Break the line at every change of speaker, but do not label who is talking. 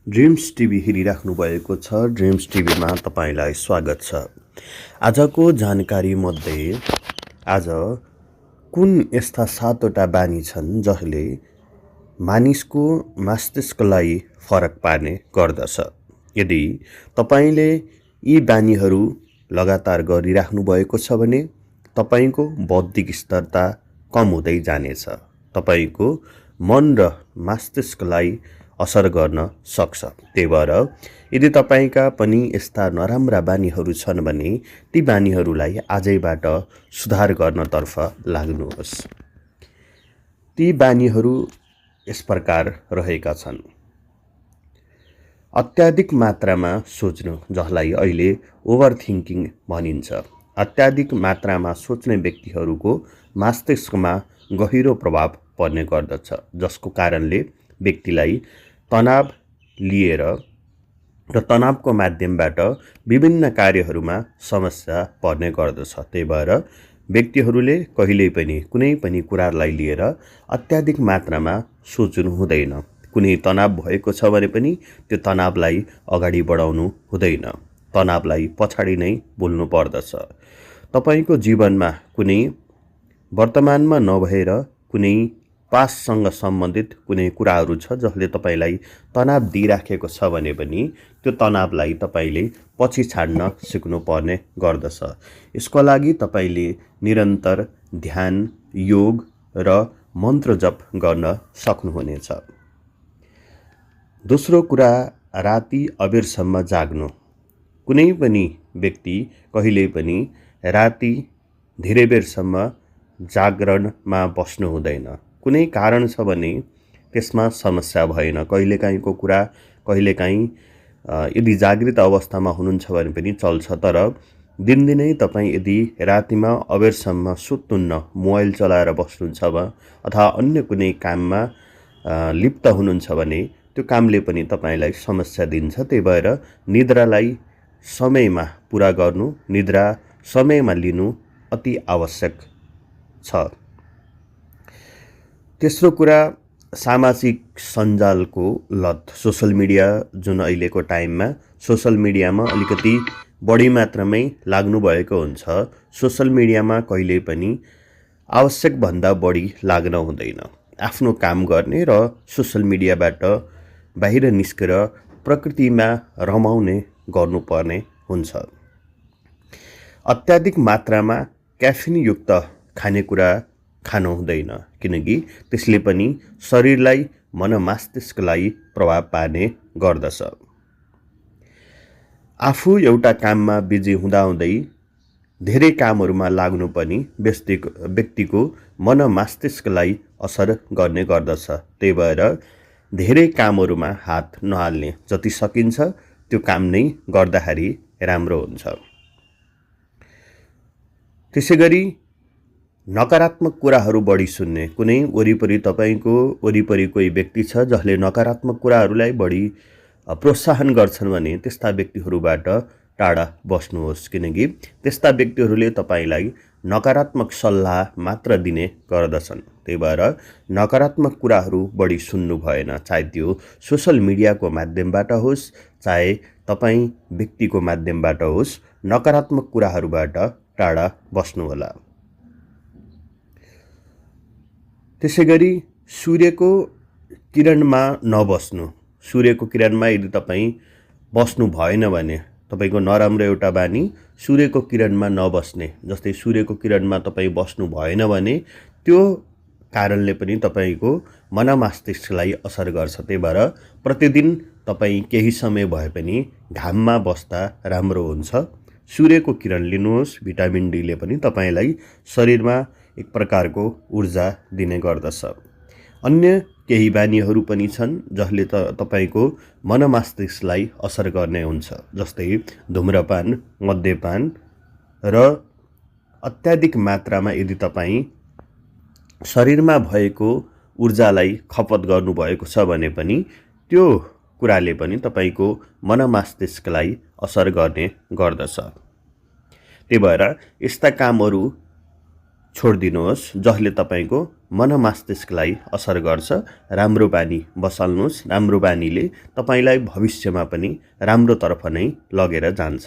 Dreams TV हेरिराख्नु भएको छ। Dreams टिभीमा तपाईँलाई स्वागत छ। आजको जानकारीमध्ये आज कुन यस्ता 7वटा बानी छन् जसले मानिसको मस्तिष्कलाई फरक पार्ने गर्दछ। यदि तपाईँले यी बानीहरू लगातार गरिराख्नु भएको छ भने तपाईँको बौद्धिक स्तरता कम हुँदै जानेछ। तपाईँको मन र मस्तिष्कलाई असर गर्न सक्छ। त्यही भएर यदि तपाईँका पनि यस्ता नराम्रा बानीहरू छन् भने ती बानीहरूलाई आजैबाट सुधार गर्नतर्फ लाग्नुहोस्। ती बानीहरू यस प्रकार रहेका छन्। अत्याधिक मात्रामा सोच्नु, जसलाई अहिले ओभर थिङ्किङ भनिन्छ। अत्याधिक मात्रामा सोच्ने व्यक्तिहरूको मस्तिष्कमा गहिरो प्रभाव पर्ने गर्दछ, जसको कारणले व्यक्तिलाई तनाव लिएर र तनावको माध्यमबाट विभिन्न कार्यहरूमा समस्या पर्ने गर्दछ। त्यही भएर व्यक्तिहरूले कहिल्यै पनि कुनै पनि कुरालाई लिएर अत्याधिक मात्रामा सोच्नु हुँदैन। कुनै तनाव भएको छ भने पनि त्यो तनावलाई अगाडि बढाउनु हुँदैन, तनावलाई पछाडि नै बोल्नु पर्दछ। तपाईँको जीवनमा कुनै वर्तमानमा नभएर कुनै पास्टसँग सम्बन्धित कुनै कुराहरू छ जसले तपाईँलाई तनाव दिइराखेको छ भने पनि त्यो तनावलाई तपाईँले पछि छाड्न सिक्नुपर्ने गर्दछ। यसको लागि तपाईँले निरन्तर ध्यान, योग र मन्त्र जप गर्न सक्नुहुनेछ। दोस्रो कुरा, राति अबेरसम्म जाग्नु। कुनै पनि व्यक्ति कहिल्यै पनि राति धेरै बेरसम्म जागरणमा बस्नु हुँदैन। कुनै कारण छ भने त्यसमा समस्या भएन। कहिलेकाहीँको कुरा कहिलेकाहीँ यदि जागृत अवस्थामा हुनुहुन्छ भने पनि चल्छ, तर दिनदिनै तपाईँ यदि रातिमा अबेरसम्म सुत्नुहुन्न, मोबाइल चलाएर बस्नुहुन्छ अथवा अन्य कुनै काममा लिप्त हुनुहुन्छ भने त्यो कामले पनि तपाईँलाई समस्या दिन्छ। त्यही भएर निद्रालाई समयमा पुरा गर्नु, निद्रा समयमा लिनु अति आवश्यक छ। तेस्रो कुरा, सामाजिक सञ्जालको लत। सोसल मिडिया, जुन अहिलेको टाइममा सोसल मिडियामा अलिकति बढी मात्रामै लाग्नुभएको हुन्छ। सोसल मिडियामा कहिल्यै पनि आवश्यकभन्दा बढी लाग्न हुँदैन। आफ्नो काम गर्ने र सोसल मिडियाबाट बाहिर निस्केर प्रकृतिमा रमाउने गर्नुपर्ने हुन्छ। अत्याधिक मात्रामा क्याफिनयुक्त खानेकुरा खानु हुँदैन, किनकि त्यसले पनि शरीरलाई, मन मस्तिष्कलाई प्रभाव पार्ने गर्दछ। आफू एउटा काममा बिजी हुँदाहुँदै धेरै कामहरूमा लाग्नु पनि व्यक्तिको मन मस्तिष्कलाई असर गर्ने गर्दछ। त्यही भएर धेरै कामहरूमा हात नहाल्ने, जति सकिन्छ त्यो काम नै गर्दाखेरि राम्रो हुन्छ। त्यसै गरी नकारात्मक कुराहरू बढी सुन्ने। कुनै वरिपरि तपाईँको वरिपरि कोही व्यक्ति छ जसले नकारात्मक कुराहरूलाई बढी प्रोत्साहन गर्छन् भने त्यस्ता व्यक्तिहरूबाट टाढा बस्नुहोस्, किनकि त्यस्ता व्यक्तिहरूले तपाईँलाई नकारात्मक सल्लाह मात्र दिने गर्दछन्। त्यही भएर नकारात्मक कुराहरू बढी सुन्नु भएन, चाहे त्यो सोसल मिडियाको माध्यमबाट होस्, चाहे तपाईँ व्यक्तिको माध्यमबाट होस्। नकारात्मक कुराहरूबाट टाढा बस्नुहोला। त्यसै गरी सूर्यको किरणमा नबस्नु। सूर्यको किरणमा यदि तपाईँ बस्नु भएन भने तपाईँको नराम्रो एउटा बानी सूर्यको किरणमा नबस्ने। जस्तै सूर्यको किरणमा तपाईँ बस्नु भएन भने त्यो कारणले पनि तपाईँको मन मस्तिष्कलाई असर गर्छ। त्यही भएर प्रतिदिन तपाईँ केही समय भए पनि घाममा बस्दा राम्रो हुन्छ। सूर्यको किरण लिनुहोस्। भिटामिन डीले पनि तपाईँलाई शरीरमा एक प्रकारको ऊर्जा दिने गर्दछ। अन्य केही बानीहरू पनि छन् जसले तपाईँको मन मस्तिष्कलाई असर गर्ने हुन्छ, जस्तै धुम्रपान, मद्यपान र अत्याधिक मात्रामा यदि तपाईँ शरीरमा भएको ऊर्जालाई खपत गर्नुभएको छ भने पनि त्यो कुराले पनि तपाईँको मन मस्तिष्कलाई असर गर्ने गर्दछ। त्यही भएर यस्ता कामहरू छोडिदिनुहोस् जसले तपाईँको मन-मस्तिष्कलाई असर गर्छ। राम्रो बानी बसाल्नुहोस्। राम्रो बानीले तपाईँलाई भविष्यमा पनि राम्रोतर्फ नै लगेर जान्छ।